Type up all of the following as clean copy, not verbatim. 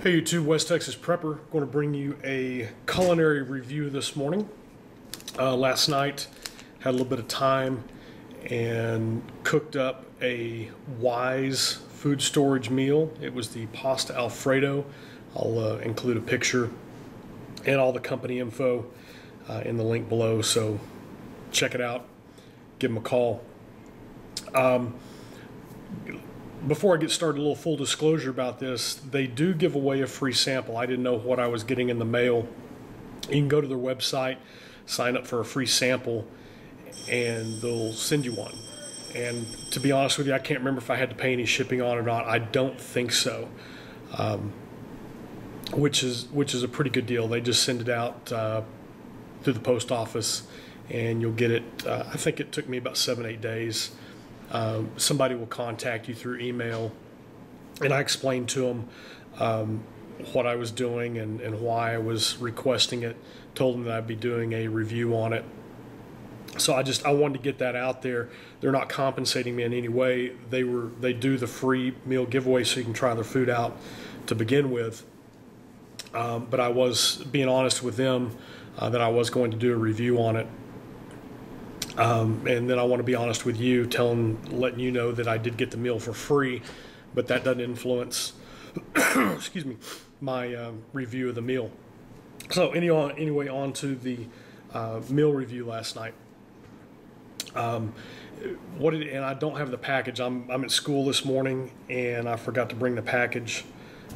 Hey YouTube, West Texas Prepper. Going to bring you a culinary review this morning. Last night, had a little bit of time and cooked up a Wise food storage meal. It was the Pasta Alfredo. I'll include a picture and all the company info in the link below, so check it out. Give them a call. Before I get started, a little full disclosure about this. They do give away a free sample. I didn't know what I was getting in the mail. You can go to their website, sign up for a free sample, and they'll send you one. And to be honest with you, I can't remember if I had to pay any shipping on it or not. I don't think so, which is a pretty good deal. They just send it out through the post office, and you'll get it. I think it took me about 7-8 days. Somebody will contact you through email, and I explained to them what I was doing and why I was requesting it. Told them that I'd be doing a review on it. So I wanted to get that out there. They're not compensating me in any way. They do the free meal giveaway so you can try their food out to begin with. But I was being honest with them that I was going to do a review on it. And then I want to be honest with you, letting you know that I did get the meal for free, but that doesn't influence, excuse me, my review of the meal. So anyway, on to the meal review last night. And I don't have the package. I'm at school this morning, and I forgot to bring the package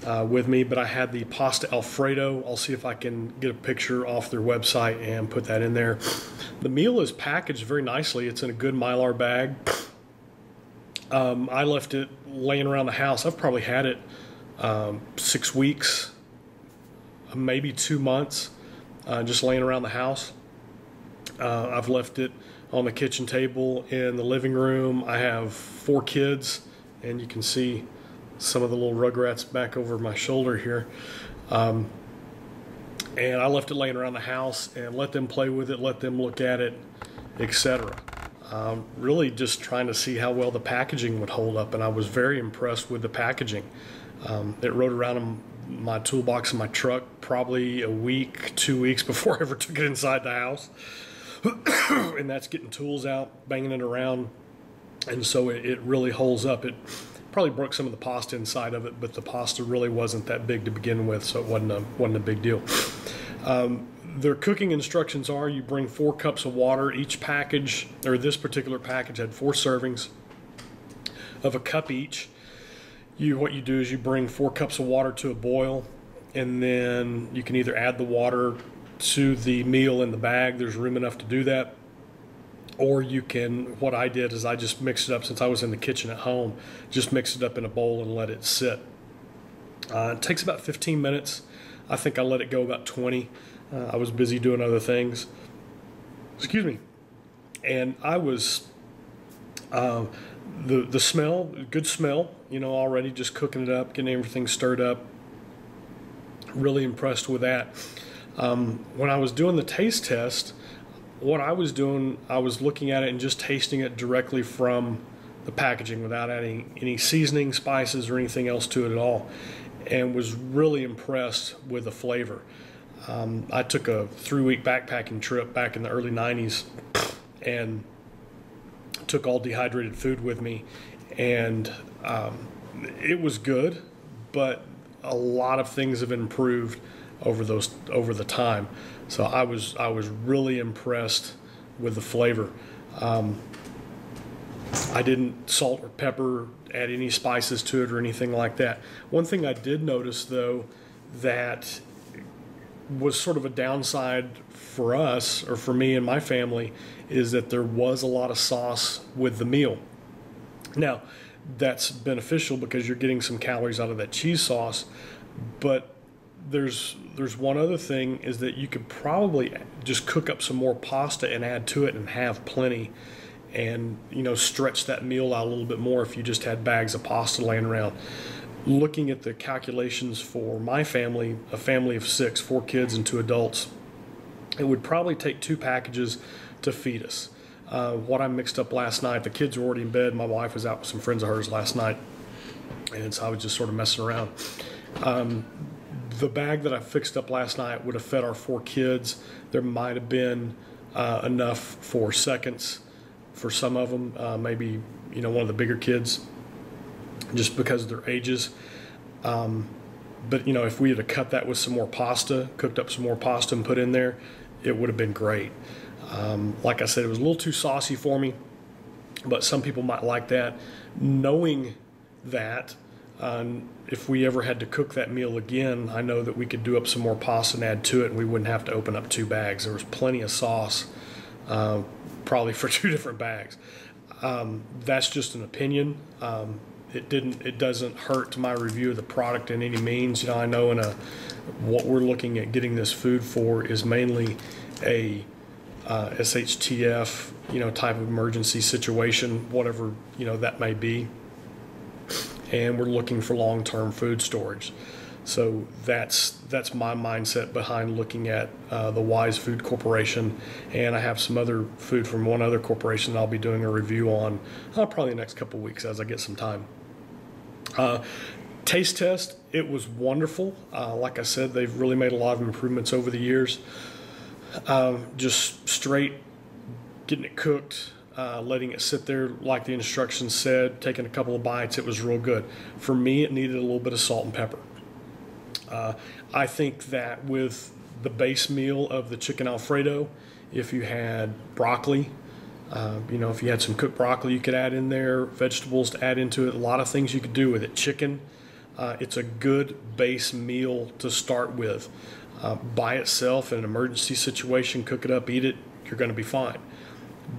with me, but I had the Pasta Alfredo. I'll see if I can get a picture off their website and put that in there. The meal is packaged very nicely. It's in a good Mylar bag. I left it laying around the house. I've probably had it 6 weeks, maybe 2 months, just laying around the house. I've left it on the kitchen table in the living room. I have 4 kids, and you can see some of the little rugrats back over my shoulder here. And I left it laying around the house and let them play with it, let them look at it, etc. Really just trying to see how well the packaging would hold up, and I was very impressed with the packaging. It rode around in my toolbox in my truck probably a week, 2 weeks before I ever took it inside the house. And that's getting tools out, banging it around, and so it really holds up. It probably broke some of the pasta inside of it, but the pasta really wasn't that big to begin with, so it wasn't a big deal. Their cooking instructions are: you bring 4 cups of water. Each package, or this particular package, had 4 servings of a cup each. What you do is you bring 4 cups of water to a boil, and then you can either add the water to the meal in the bag. There's room enough to do that. Or you can, what I did is I just mixed it up, since I was in the kitchen at home, just mix it up in a bowl and let it sit. It takes about 15 minutes. I think I let it go about 20. I was busy doing other things. Excuse me. And I was, the smell, good smell, already just cooking it up, getting everything stirred up. Really impressed with that. When I was doing the taste test, what I was doing, I was looking at it and just tasting it directly from the packaging without adding any seasoning, spices, or anything else to it at all, and was really impressed with the flavor. I took a 3-week backpacking trip back in the early 90s and took all dehydrated food with me, and it was good, but a lot of things have improved over the time. So I was really impressed with the flavor. I didn't salt or pepper, add any spices to it or anything like that. One thing I did notice, though, that was sort of a downside for us, or for me and my family, is that there was a lot of sauce with the meal. Now, that's beneficial because you're getting some calories out of that cheese sauce, but there's one other thing, is that you could probably just cook up some more pasta and add to it and have plenty, and stretch that meal out a little bit more if you just had bags of pasta laying around. Looking at the calculations for my family, a family of 6, 4 kids and 2 adults, it would probably take 2 packages to feed us. What I mixed up last night, the kids were already in bed. My wife was out with some friends of hers last night, and so I was just sort of messing around. The bag that I fixed up last night would have fed our 4 kids. There might have been enough for seconds for some of them, maybe one of the bigger kids, just because of their ages. But if we had to cut that with some more pasta, cooked up some more pasta and put in there, it would have been great. Like I said, it was a little too saucy for me, but some people might like that. Knowing that, if we ever had to cook that meal again, I know that we could do up some more pasta and add to it, and we wouldn't have to open up 2 bags. There was plenty of sauce, probably for 2 different bags. That's just an opinion. It doesn't hurt my review of the product in any means. I know what we're looking at getting this food for is mainly a SHTF, type of emergency situation, whatever, that may be. And we're looking for long-term food storage. So that's my mindset behind looking at the Wise Food Corporation. And I have some other food from one other corporation that I'll be doing a review on probably the next couple of weeks as I get some time. Taste test, it was wonderful. Like I said, they've really made a lot of improvements over the years. Just straight getting it cooked, letting it sit there like the instructions said, taking a couple of bites, it was real good. For me, it needed a little bit of salt and pepper. I think that with the base meal of the chicken Alfredo, if you had broccoli, if you had some cooked broccoli you could add in there, vegetables to add into it, a lot of things you could do with it. Chicken, it's a good base meal to start with. By itself, in an emergency situation, cook it up, eat it, you're going to be fine.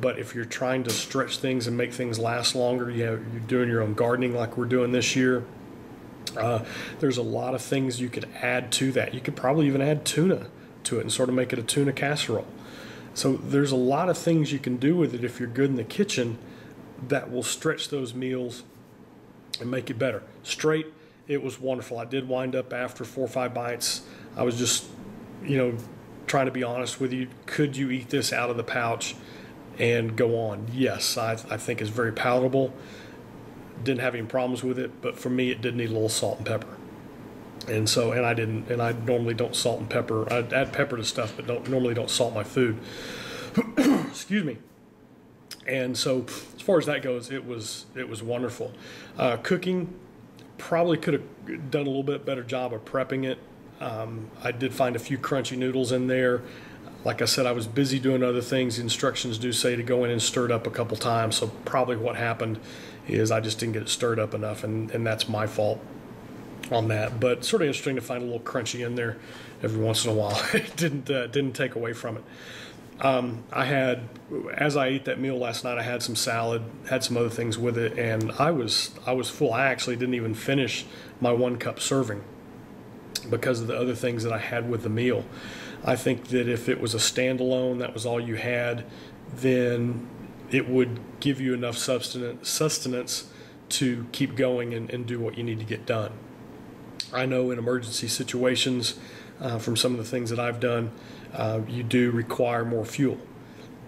But if you're trying to stretch things and make things last longer, you're doing your own gardening like we're doing this year, there's a lot of things you could add to that. You could probably even add tuna to it and sort of make it a tuna casserole. So there's a lot of things you can do with it if you're good in the kitchen that will stretch those meals and make it better. Straight, it was wonderful. I did wind up after 4 or 5 bites. I was just, trying to be honest with you. Could you eat this out of the pouch and go on? Yes, I think it's very palatable. Didn't have any problems with it, but for me, it did need a little salt and pepper. And I normally don't salt and pepper. I add pepper to stuff, but normally don't salt my food. Excuse me. And so as far as that goes, it was wonderful. Cooking, probably could have done a little bit better job of prepping it. I did find a few crunchy noodles in there. Like I said, I was busy doing other things. The instructions do say to go in and stir it up a couple times, so probably what happened is I just didn't get it stirred up enough, and that's my fault on that. But sort of interesting to find a little crunchy in there every once in a while. It didn't take away from it. As I ate that meal last night, I had some salad, had some other things with it, and I was full. I actually didn't even finish my 1-cup serving because of the other things that I had with the meal. I think that if it was a standalone, that was all you had, then it would give you enough sustenance to keep going and do what you need to get done. I know in emergency situations, from some of the things that I've done, you do require more fuel.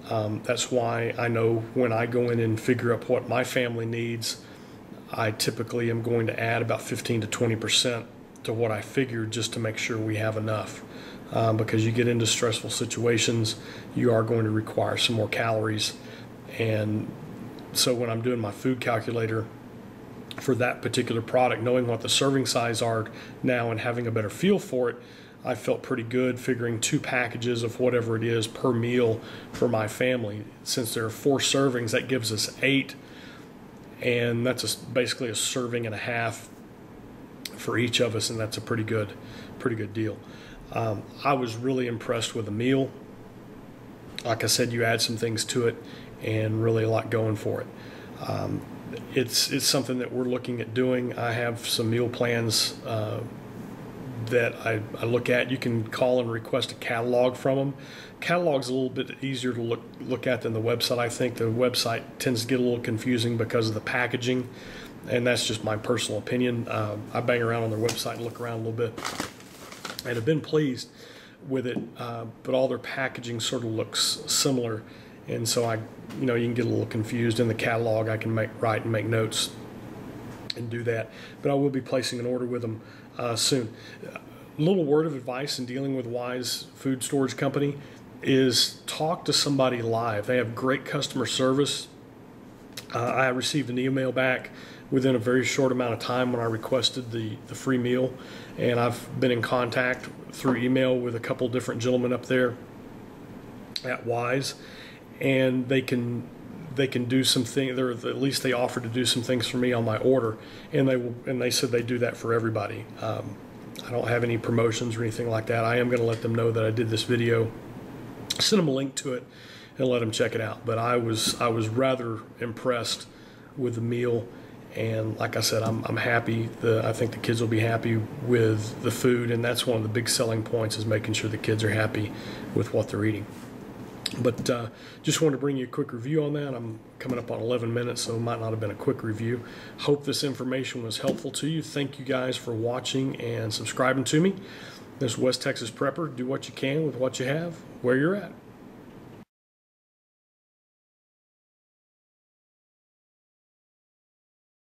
That's why I know when I go in and figure up what my family needs, I typically am going to add about 15 to 20% to what I figured, just to make sure we have enough. Because you get into stressful situations, you are going to require some more calories. And so when I'm doing my food calculator for that particular product, knowing what the serving size are now and having a better feel for it, I felt pretty good figuring 2 packages of whatever it is per meal for my family. Since there are 4 servings, that gives us 8, and that's basically a serving and a half for each of us, and that's a pretty good deal. I was really impressed with the meal. Like I said, you add some things to it and really a lot going for it. It's something that we're looking at doing. I have some meal plans that I look at. You can call and request a catalog from them. Catalog's a little bit easier to look at than the website. I think the website tends to get a little confusing because of the packaging, and that's just my personal opinion. I bang around on their website and look around a little bit, and have been pleased with it, but all their packaging sort of looks similar, and so you can get a little confused. In the catalog, I can write and make notes and do that, but I will be placing an order with them soon. little word of advice in dealing with Wise Food Storage Company is talk to somebody live. They have great customer service. I received an email back within a very short amount of time when I requested the free meal, and I've been in contact through email with a couple different gentlemen up there at Wise, and they can do some things. At least they offered to do some things for me on my order, and they said they do that for everybody. I don't have any promotions or anything like that. I am going to let them know that I did this video, send them a link to it, and let them check it out. But I was rather impressed with the meal, and like I said, I'm happy. I think the kids will be happy with the food, and that's one of the big selling points, is making sure the kids are happy with what they're eating. But just wanted to bring you a quick review on that. I'm coming up on 11 minutes, so it might not have been a quick review. Hope this information was helpful to you. Thank you guys for watching and subscribing to me. This is West Texas Prepper. Do what you can with what you have, where you're at.